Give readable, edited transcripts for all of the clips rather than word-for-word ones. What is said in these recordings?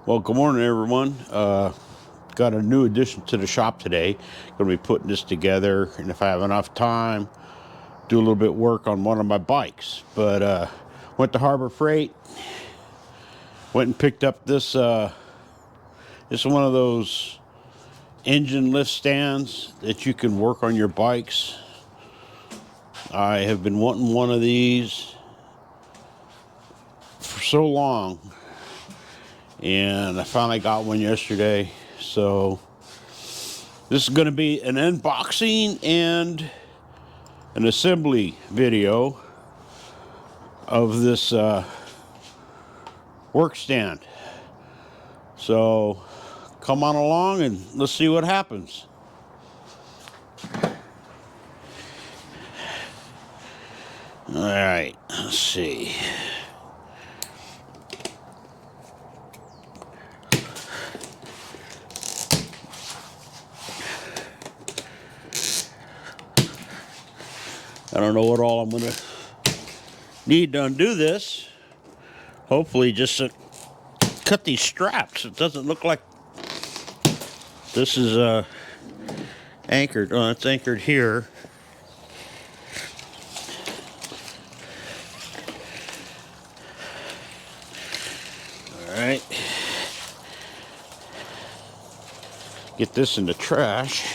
Well, good morning, everyone. Got a new addition to the shop today. Going to be putting this together, and if I have enough time, do a little bit of work on one of my bikes. But went to Harbor Freight, went and picked up this. It's one of those engine lift stands that you can work on your bikes. I have been wanting one of these for so long, and I finally got one yesterday. So this is going to be an unboxing and an assembly video of this work stand. So come on along and let's see what happens. All right, let's see. I don't know what all I'm going to need to undo this. Hopefully just cut these straps. It doesn't look like this is anchored. Oh, it's anchored here. All right. Get this in the trash.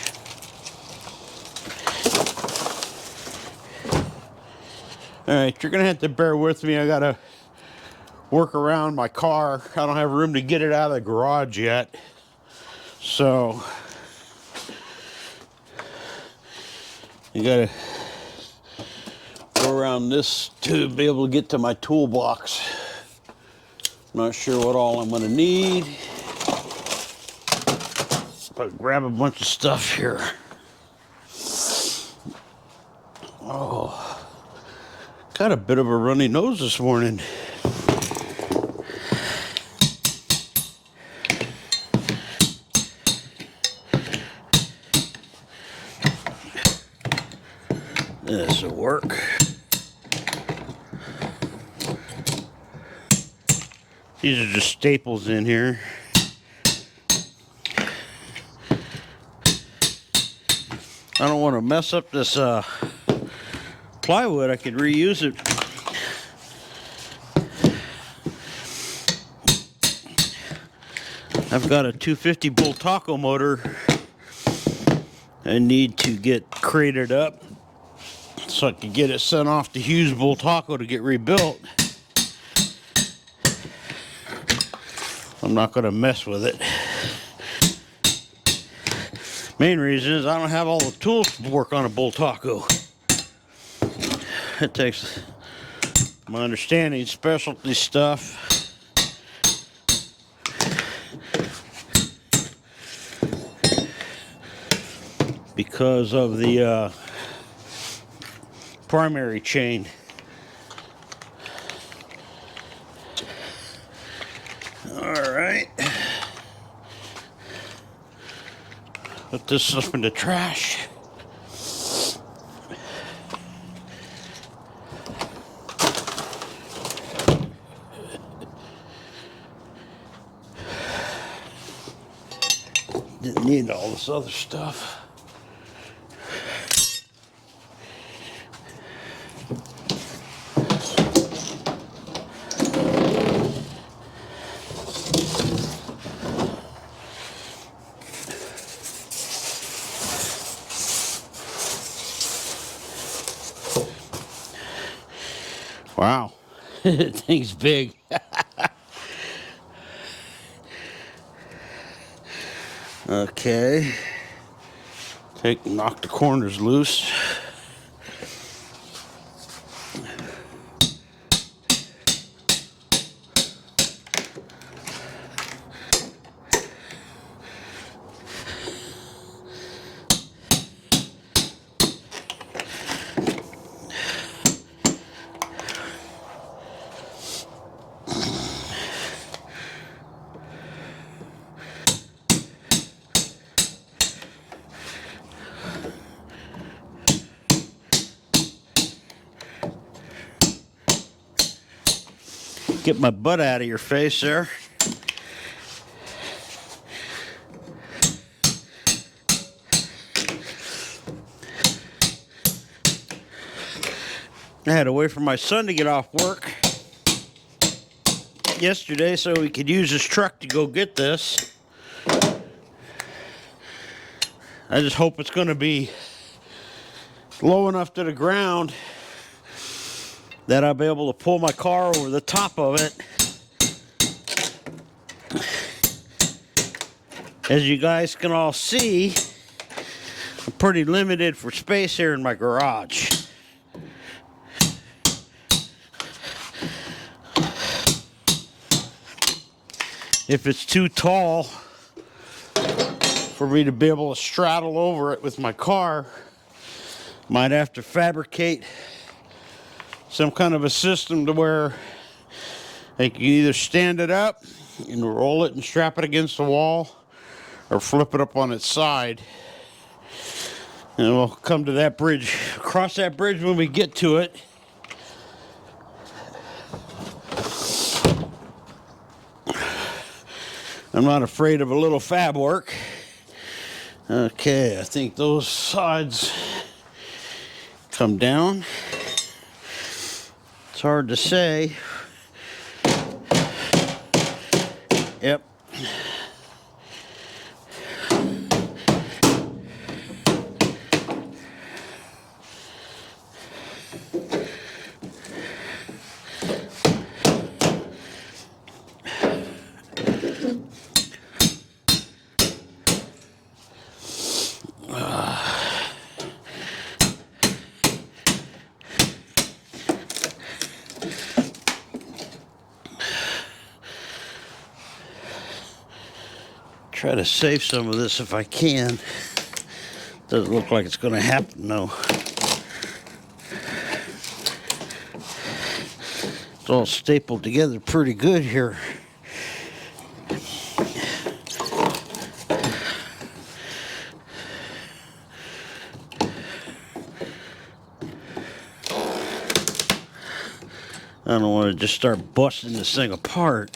All right, you're gonna have to bear with me. I gotta work around my car. I don't have room to get it out of the garage yet. So you gotta go around this to be able to get to my toolbox. Not sure what all I'm gonna need, but grab a bunch of stuff here. Oh, got a bit of a runny nose this morning. This will work. These are just staples in here. I don't want to mess up this plywood. I could reuse it. I've got a 250 Bultaco motor I need to get crated up so I can get it sent off to Hughes Bultaco to get rebuilt. I'm not going to mess with it. Main reason is I don't have all the tools to work on a Bultaco. It takes, my understanding, specialty stuff. Because of the primary chain. All right. Put this stuff in the trash. Didn't need all this other stuff. Wow, thing's big. Okay, knock the corners loose. Get my butt out of your face there. I had to wait for my son to get off work yesterday so he could use his truck to go get this. I just hope it's going to be low enough to the ground that I'll be able to pull my car over the top of it. As you guys can all see, I'm pretty limited for space here in my garage. If it's too tall for me to be able to straddle over it with my car, might have to fabricate some kind of a system to where I can either stand it up and roll it and strap it against the wall, or flip it up on its side. And we'll come to that bridge, cross that bridge when we get to it. I'm not afraid of a little fab work. Okay, I think those sides come down. It's hard to say. Yep. Try to save some of this if I can. Doesn't look like it's going to happen, though. It's all stapled together pretty good here. I don't want to just start busting this thing apart.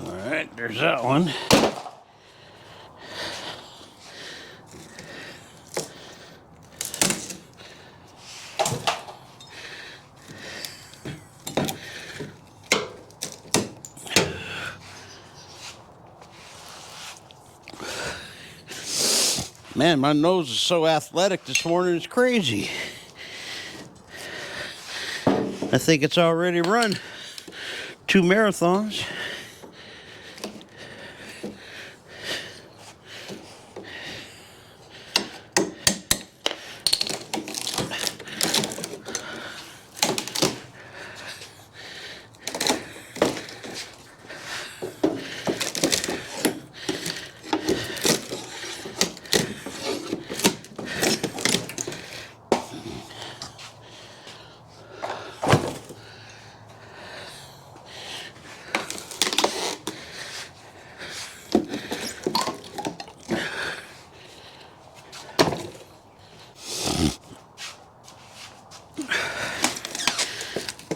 Alright, there's that one. Man, my nose is so athletic this morning, it's crazy. I think it's already run 2 marathons.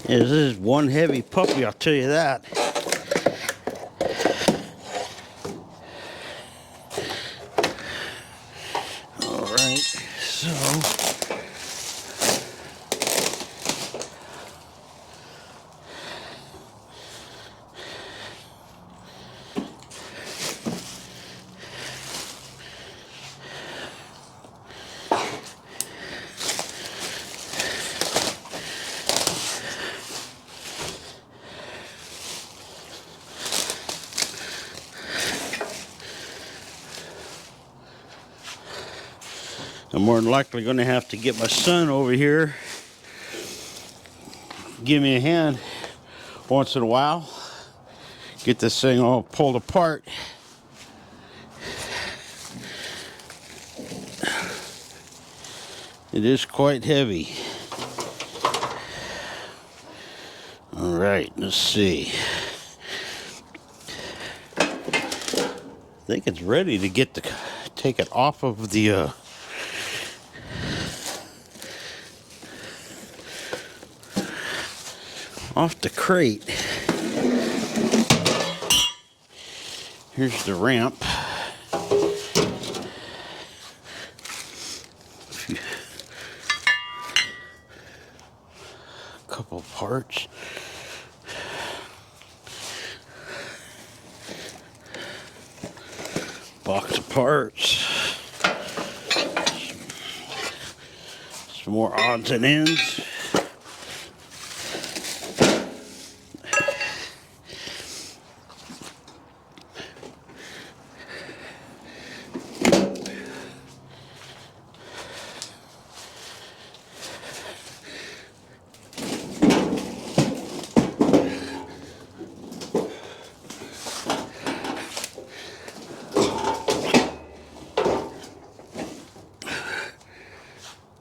Yeah, this is one heavy puppy, I'll tell you that. All right, so I'm more than likely going to have to get my son over here, give me a hand once in a while, get this thing all pulled apart. It is quite heavy. All right, let's see. I think it's ready to take it off of the off the crate. Here's the ramp. Couple parts. Box of parts. Some more odds and ends.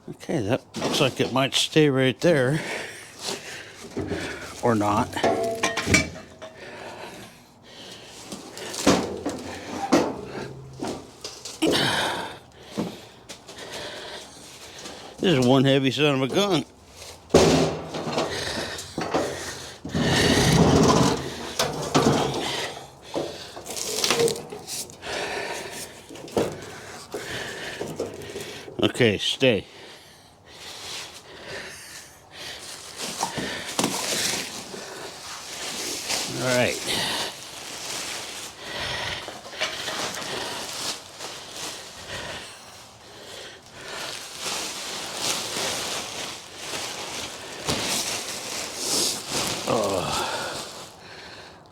Okay, that looks like it might stay right there, or not. This is one heavy son of a gun. Okay, stay. All right.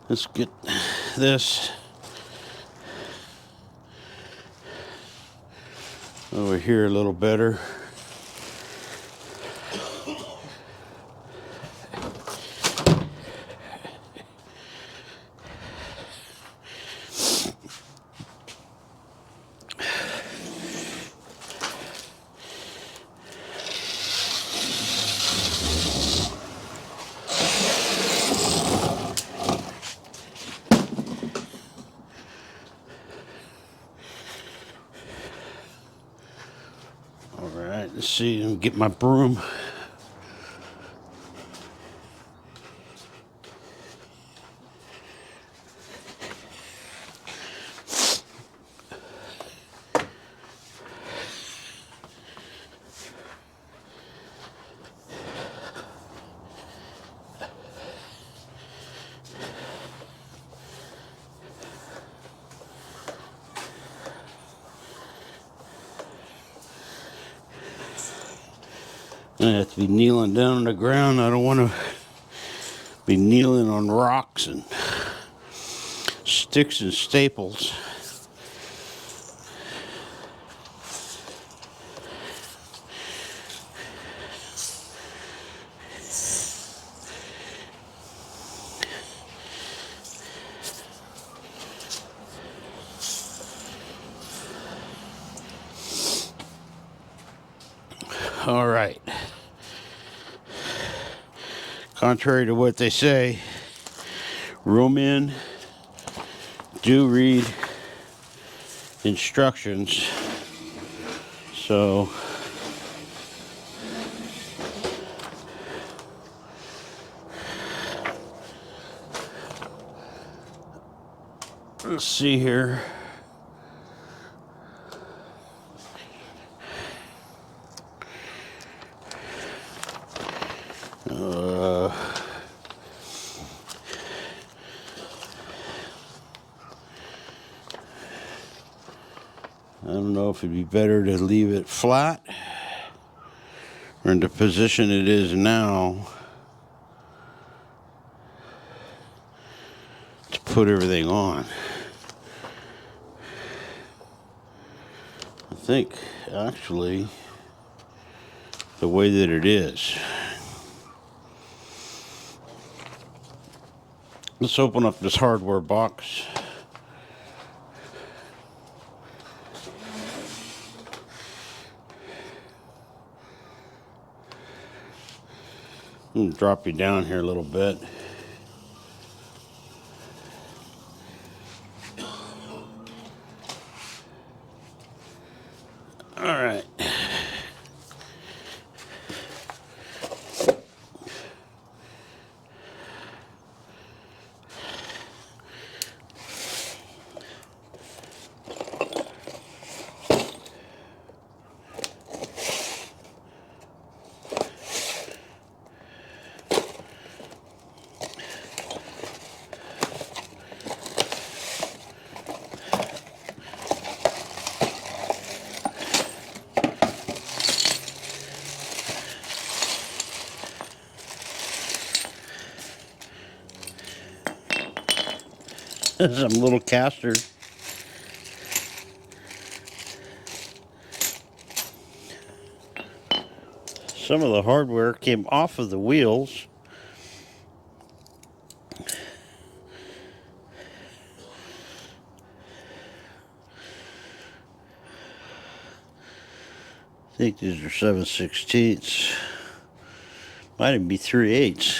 Let's get this over here a little better. Alright, let's see, let me get my broom. I have to be kneeling down on the ground. I don't want to be kneeling on rocks and sticks and staples. All right. Contrary to what they say, real men do read instructions. So let's see here. I don't know if it'd be better to leave it flat or in the position it is now to put everything on. I think actually the way that it is. Let's open up this hardware box. I'm gonna drop you down here a little bit. All right. some little casters. Some of the hardware came off of the wheels. I think these are 7/16. Might even be 3/8.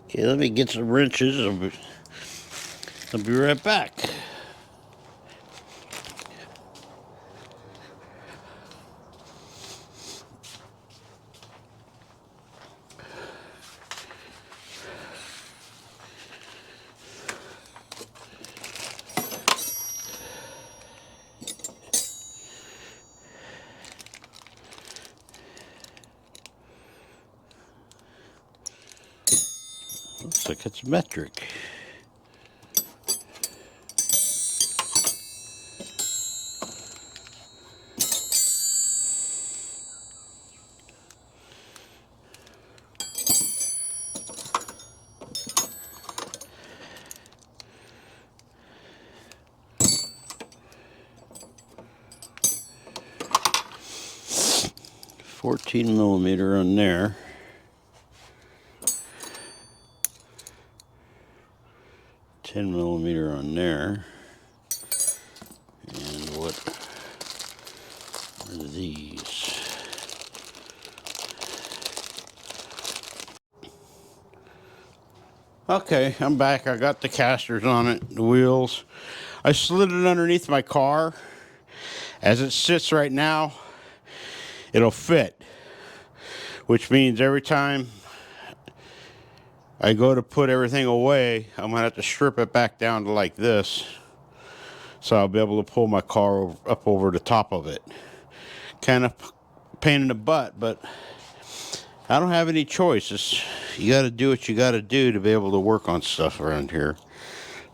Okay, let me get some wrenches. I'll be right back. Looks like it's metric. $14mm on there. 10mm on there. And what are these? Okay, I'm back. I got the casters on it, the wheels. I slid it underneath my car. As it sits right now, it'll fit. Which means every time I go to put everything away, I'm going to have to strip it back down to like this. So I'll be able to pull my car up over the top of it. Kind of pain in the butt, but I don't have any choices. You got to do what you got to do to be able to work on stuff around here.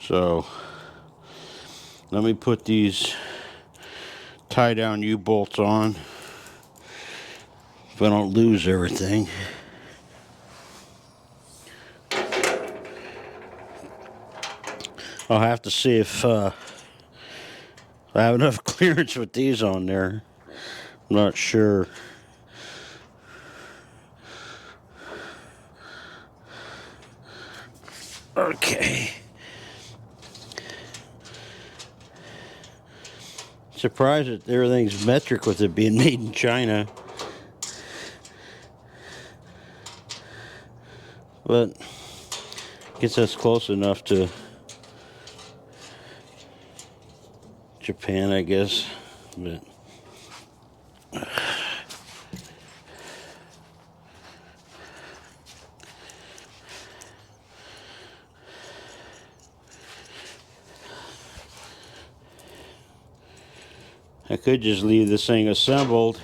So let me put these tie down U-bolts on if I don't lose everything. I'll have to see if I have enough clearance with these on there. I'm not sure. Okay. Surprised that everything's metric with it being made in China. But I guess that's close enough to Japan, I guess. But I could just leave this thing assembled,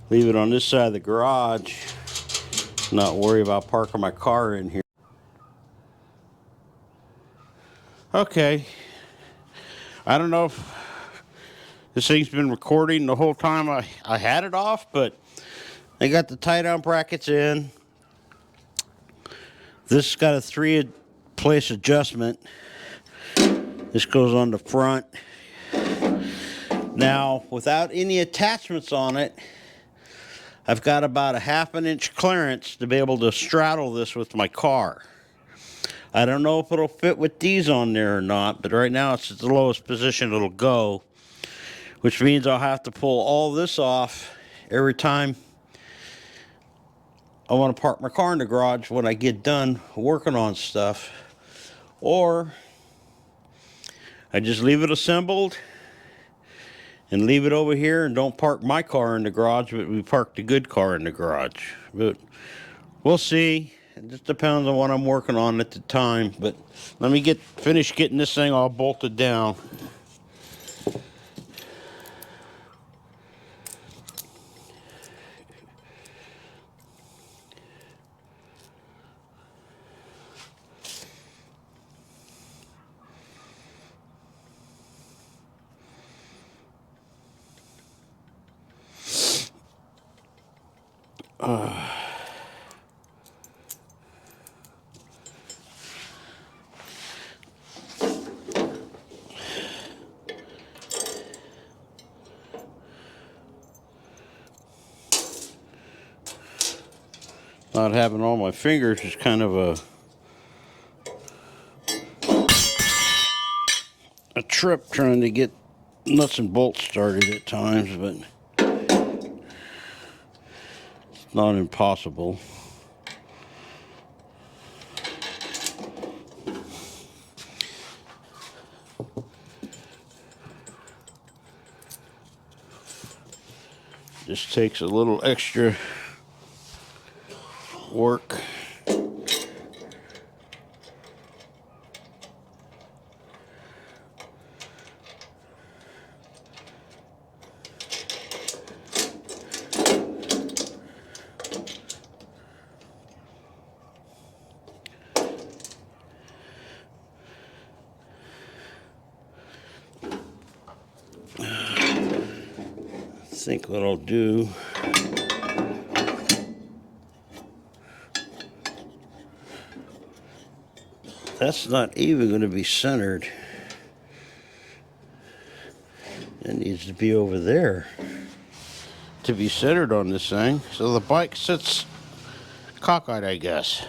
leave it on this side of the garage, not worry about parking my car in here. Okay. I don't know if this thing's been recording the whole time I had it off, but I got the tie-down brackets in. This has got a 3-place adjustment. This goes on the front. Now, without any attachments on it, I've got about a 1/2 inch clearance to be able to straddle this with my car. I don't know if it'll fit with these on there or not, but right now it's at the lowest position it'll go, which means I'll have to pull all this off every time I want to park my car in the garage when I get done working on stuff. Or I just leave it assembled and leave it over here and don't park my car in the garage, but we park the good car in the garage. But we'll see. It just depends on what I'm working on at the time. But let me finish getting this thing all bolted down. Not having all my fingers is kind of a trip trying to get nuts and bolts started at times, but it's not impossible. Just takes a little extra work. I think what I'll do, that's not even going to be centered. It needs to be over there to be centered on this thing. So the bike sits cockeyed, I guess.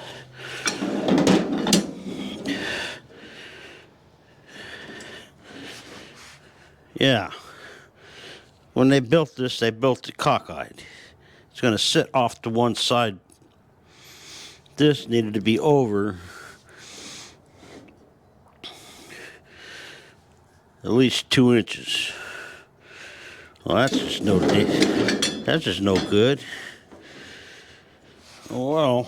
Yeah. When they built this, they built it cockeyed. It's going to sit off to one side. This needed to be over at least 2 inches. Well, that's just no good. Well,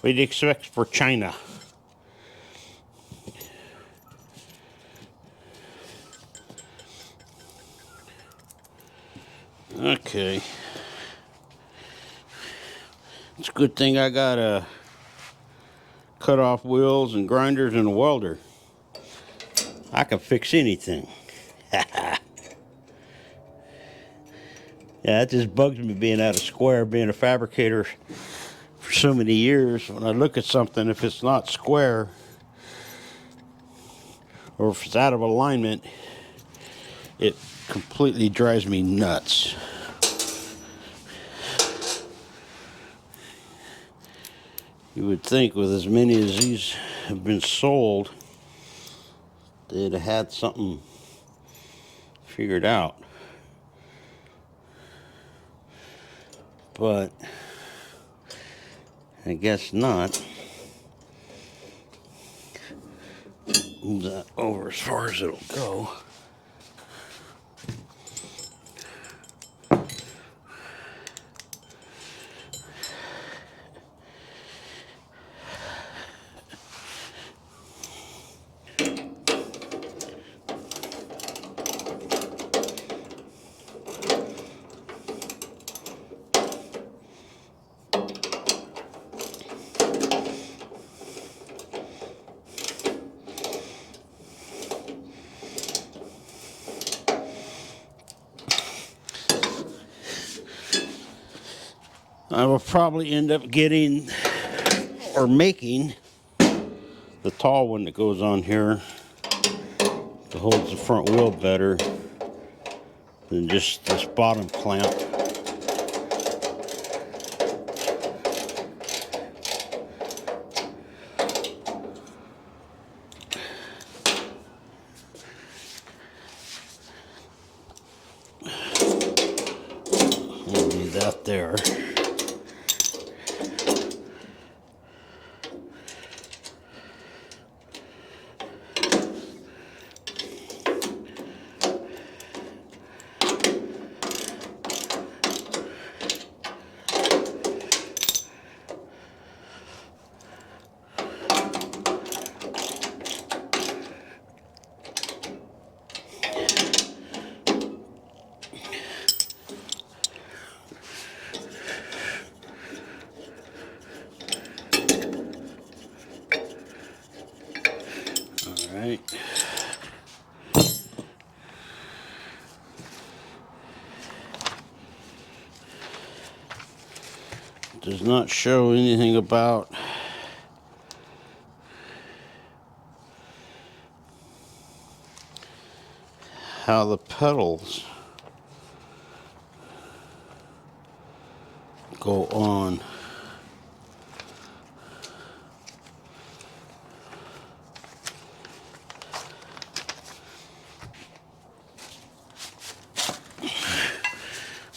we'd expect for China. Okay. It's a good thing I got cut off wheels and grinders and a welder. I can fix anything. Yeah, that just bugs me being out of square, being a fabricator for so many years. When I look at something, if it's not square or if it's out of alignment, it completely drives me nuts. You would think with as many as these have been sold, they'd have had something figured out. But I guess not. Move that over as far as it'll go. I will probably end up getting or making the tall one that goes on here that holds the front wheel better than just this bottom clamp. We'll leave that there. Right. does not show anything about how the pedals go on.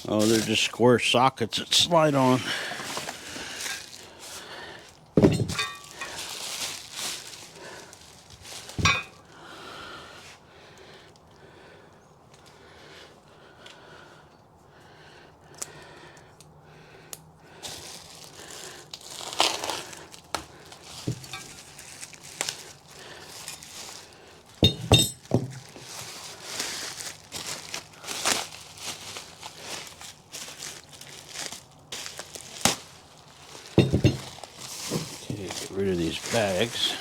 Oh, they're just square sockets that slide on. Get rid of these bags.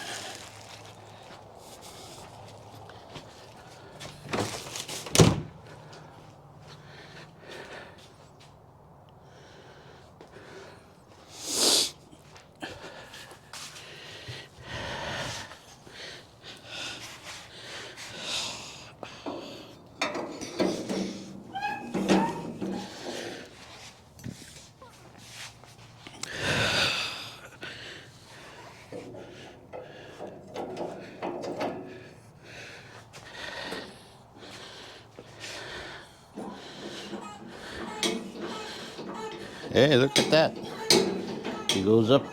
Hey, look at that. He goes up.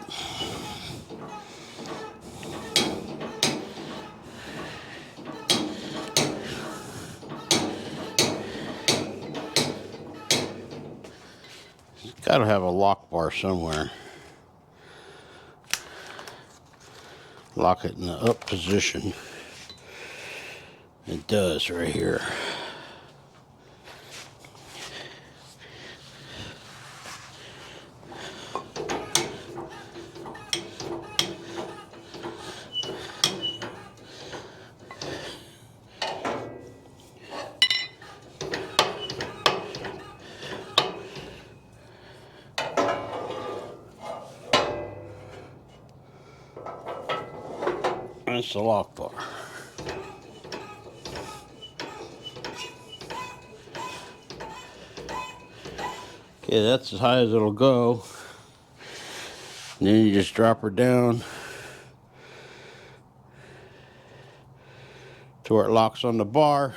He's got to have a lock bar somewhere. Lock it in the up position. It does right here. That's the lock bar. Okay, that's as high as it'll go. And then you just drop her down to where it locks on the bar.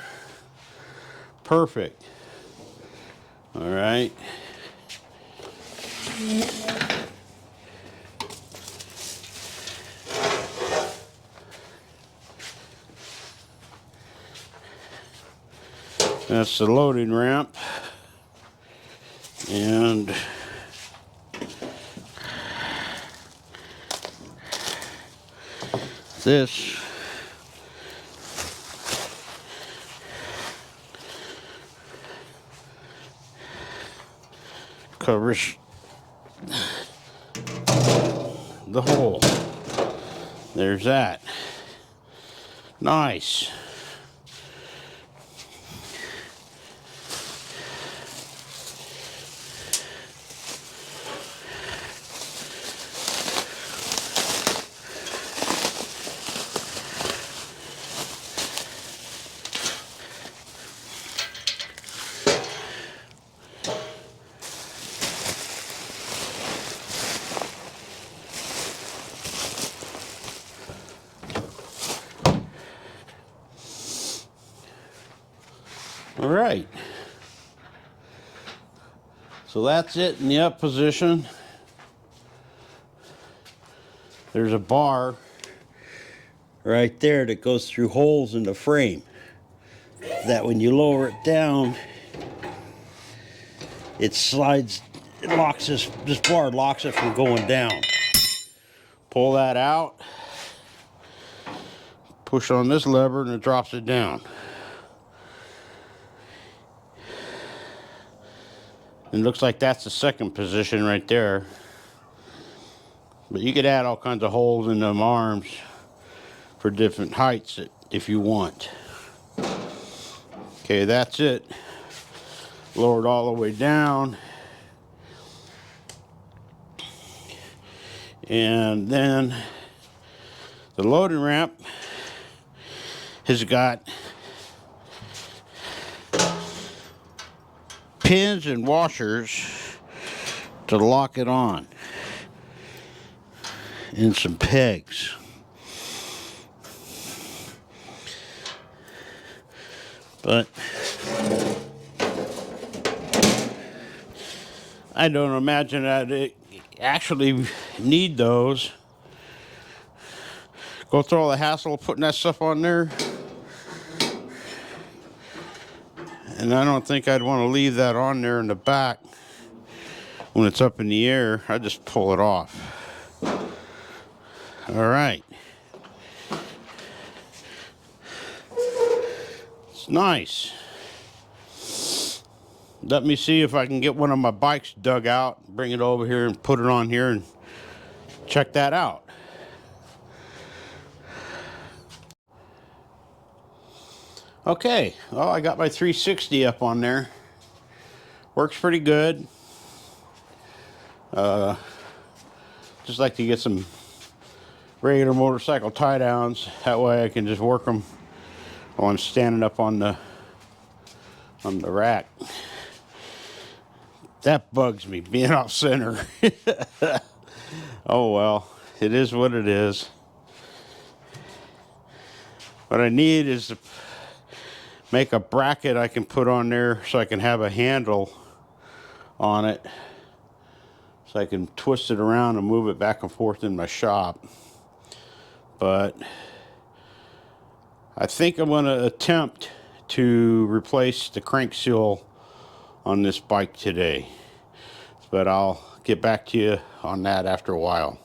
Perfect. All right. That's the loading ramp. And this covers the hole. There's that. Nice. All right. So that's it in the up position. There's a bar right there that goes through holes in the frame. That when you lower it down, it slides, it locks this bar locks it from going down. Pull that out, push on this lever, and it drops it down. It looks like that's the second position right there. But you could add all kinds of holes in them arms for different heights if you want. Okay, that's it. Lowered all the way down. And then the loading ramp has got pins and washers to lock it on, and some pegs. But I don't imagine that it actually need those. Go through all the hassle of putting that stuff on there. And I don't think I'd want to leave that on there in the back when it's up in the air. I just pull it off. All right. It's nice. Let me see if I can get one of my bikes dug out, bring it over here and put it on here and check that out. Okay, well, I got my 360 up on there. Works pretty good. Just like to get some regular motorcycle tie downs. That way I can just work them while I'm standing up on the rack. That bugs me, being off center. Oh well, it is what it is. What I need is to make a bracket I can put on there so I can have a handle on it, so I can twist it around and move it back and forth in my shop. But I think I'm going to attempt to replace the crank seal on this bike today, but I'll get back to you on that after a while.